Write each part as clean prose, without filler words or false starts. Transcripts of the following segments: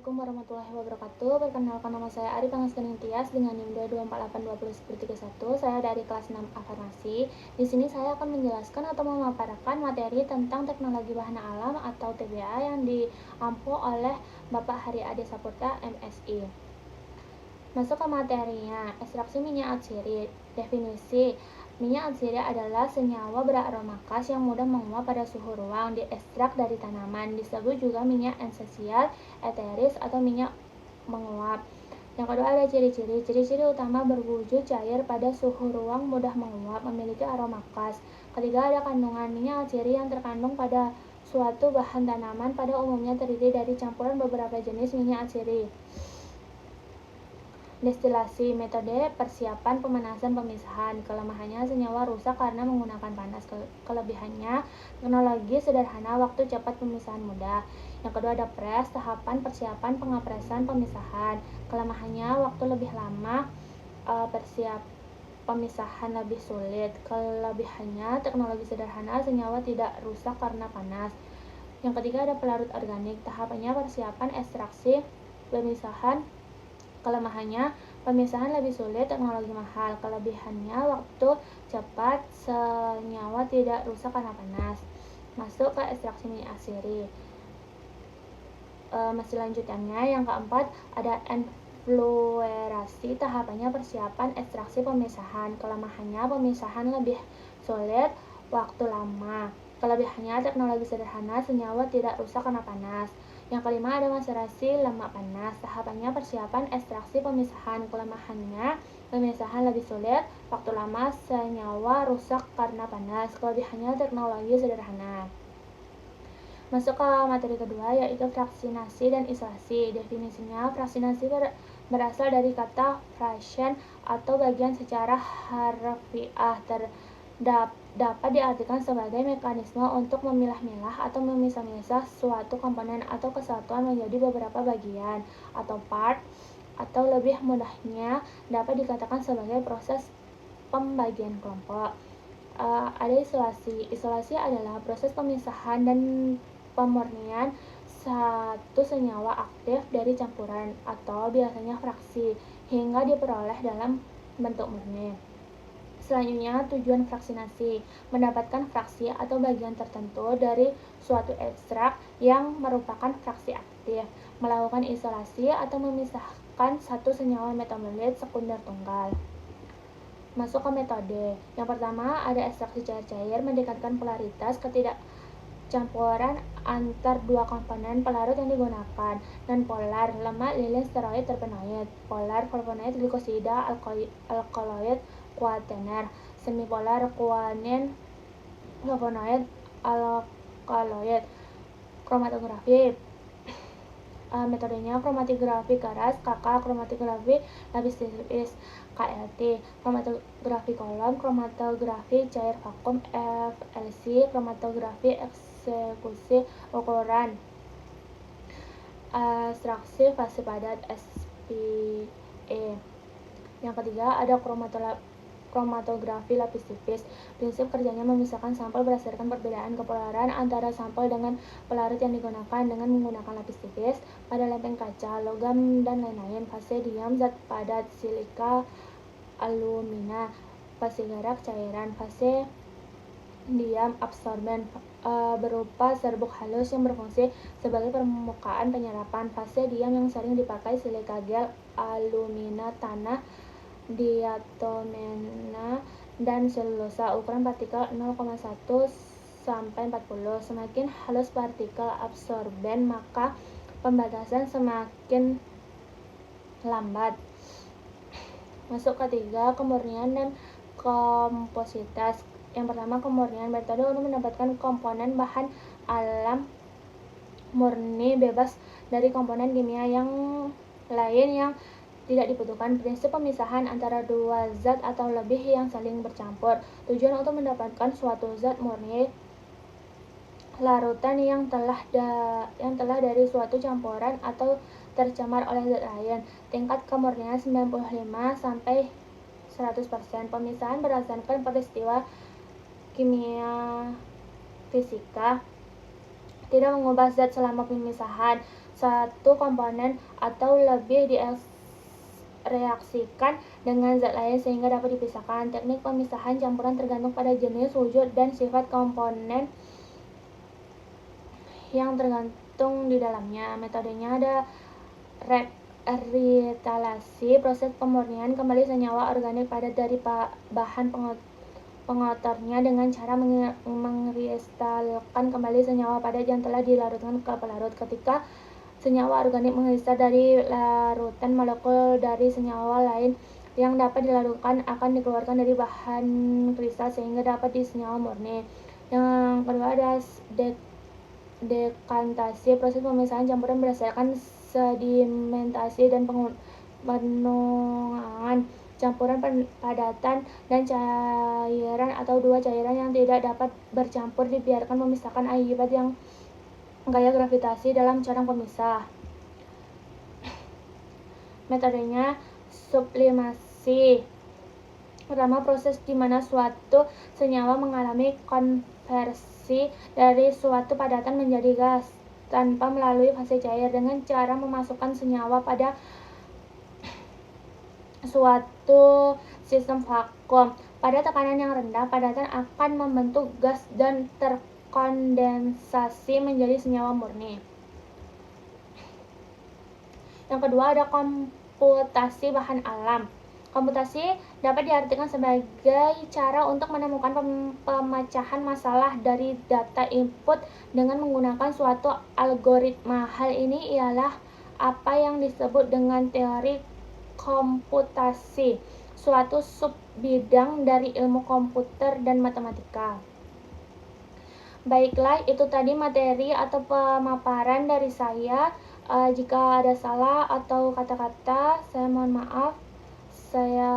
Assalamualaikum warahmatullahi wabarakatuh. Perkenalkan, nama saya Ari Pangaskening Tias dengan NIM 224821031. Saya dari kelas 6 A Farmasi. Di sini saya akan menjelaskan atau memaparkan materi tentang teknologi bahan alam atau TBA yang diampu oleh Bapak Hari Ade Saputra, MSI. Masuk ke materinya. Ekstraksi minyak atsiri. Definisi: minyak atsiri adalah senyawa beraroma khas yang mudah menguap pada suhu ruang, diekstrak dari tanaman. Disebut juga minyak esensial, eteris, atau minyak menguap. Yang kedua ada ciri-ciri. Ciri-ciri utama: berwujud cair pada suhu ruang, mudah menguap, memiliki aroma khas. Ketiga ada kandungan. Minyak atsiri yang terkandung pada suatu bahan tanaman pada umumnya terdiri dari campuran beberapa jenis minyak atsiri. Destilasi: metode persiapan, pemanasan, pemisahan. Kelemahannya, senyawa rusak karena menggunakan panas. Kelebihannya, teknologi sederhana, waktu cepat, pemisahan mudah. Yang kedua ada press, tahapan persiapan, pengapresan, pemisahan. Kelemahannya, waktu lebih lama, pemisahan lebih sulit. Kelebihannya, teknologi sederhana, senyawa tidak rusak karena panas. Yang ketiga ada pelarut organik, tahapannya persiapan, ekstraksi, pemisahan. Kelemahannya, pemisahan lebih sulit, teknologi mahal. Kelebihannya, waktu cepat, senyawa tidak rusak karena panas. Masuk ke ekstraksi minyak atsiri. Masih lanjutannya, yang keempat ada enfluerasi, tahapannya persiapan, ekstraksi, pemisahan. Kelemahannya, pemisahan lebih sulit, waktu lama. Kelebihannya, teknologi sederhana, senyawa tidak rusak karena panas. Yang kelima ada maserasi lemak panas, tahapannya persiapan, ekstraksi, pemisahan. Kelemahannya, pemisahan lebih sulit, waktu lama, senyawa rusak karena panas. Kelebihannya, teknologi sederhana. Masuk ke materi kedua, yaitu fraksinasi dan isolasi. Definisinya, fraksinasi berasal dari kata fraction atau bagian. Secara harfiah dapat diartikan sebagai mekanisme untuk memilah-milah atau memisah-misah suatu komponen atau kesatuan menjadi beberapa bagian atau part, atau lebih mudahnya dapat dikatakan sebagai proses pembagian kelompok. Ada isolasi. Isolasi adalah proses pemisahan dan pemurnian satu senyawa aktif dari campuran atau biasanya fraksi hingga diperoleh dalam bentuk murni. Selanjutnya, tujuan fraksinasi: mendapatkan fraksi atau bagian tertentu dari suatu ekstrak yang merupakan fraksi aktif. Melakukan isolasi atau memisahkan satu senyawa metabolit sekunder tunggal. Masuk ke metode. Yang pertama ada ekstraksi cair-cair, mendekatkan polaritas ketidakcampuran antar dua komponen pelarut yang digunakan. Non-polar, lemak, lilin, steroid, terpenoid. Polar, flavonoid, glikosida, alkaloid, kuatener. Semipolar, kuanin, flavonoid, alkaloid. Kromatografi. Metodenya kromatografi keras, KK, kromatografi lapis tipis, KLT, kromatografi kolom, kromatografi cair vakum, FLC, kromatografi eksekusi ukuran, ekstraksi fase padat, SPE. Yang ketiga ada kromatografi lapis tipis. Prinsip kerjanya memisahkan sampel berdasarkan perbedaan kepolaran antara sampel dengan pelarut yang digunakan dengan menggunakan lapis tipis pada lempeng kaca, logam, dan lain-lain. Fase diam zat padat, silika, alumina. Fase gerak cairan. Fase diam absorben, berupa serbuk halus yang berfungsi sebagai permukaan penyerapan. Fase diam yang sering dipakai silika gel, alumina tanah, diatomena, dan selulosa. Ukuran partikel 0,1 sampai 40. Semakin halus partikel absorben, maka pembatasan semakin lambat. Masuk ketiga, kemurnian dan kompositas. Yang pertama, kemurnian, metode untuk mendapatkan komponen bahan alam murni bebas dari komponen kimia yang lain yang tidak dibutuhkan. Prinsip pemisahan antara dua zat atau lebih yang saling bercampur. Tujuan untuk mendapatkan suatu zat murni larutan yang telah dari suatu campuran atau tercemar oleh zat lain. Tingkat kemurnian 95 sampai 100%. Pemisahan berdasarkan peristiwa kimia fisika, tidak mengubah zat selama pemisahan. satu komponen atau lebih direaksikan dengan zat lain sehingga dapat dipisahkan. Teknik pemisahan campuran tergantung pada jenis, wujud, dan sifat komponen yang tergantung di dalamnya. Metodenya ada revitalisasi, proses pemurnian kembali senyawa organik padat dari bahan pengotornya dengan cara mengkristalkan kembali senyawa padat yang telah dilarutkan ke pelarut. Ketika senyawa organik mengkristal dari larutan, molekul dari senyawa lain yang dapat dilarutkan akan dikeluarkan dari bahan kristal sehingga dapat senyawa murni. Yang kedua ada dekantasi, proses pemisahan campuran berdasarkan sedimentasi dan penunggangan campuran padatan dan cairan atau dua cairan yang tidak dapat bercampur dibiarkan memisahkan akibat yang gaya gravitasi dalam corong pemisah. Metodenya sublimasi. Pertama, proses di mana suatu senyawa mengalami konversi dari suatu padatan menjadi gas tanpa melalui fase cair dengan cara memasukkan senyawa pada suatu sistem vakum. Pada tekanan yang rendah, padatan akan membentuk gas dan terkondensasi menjadi senyawa murni. Yang kedua ada komputasi bahan alam. Komputasi dapat diartikan sebagai cara untuk menemukan pemecahan masalah dari data input dengan menggunakan suatu algoritma. Hal ini ialah apa yang disebut dengan teori komputasi, suatu subbidang dari ilmu komputer dan matematika. Baiklah, itu tadi materi atau pemaparan dari saya. Jika ada salah atau kata-kata, saya mohon maaf. Saya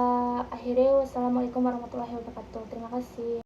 akhiri. Wassalamualaikum warahmatullahi wabarakatuh. Terima kasih.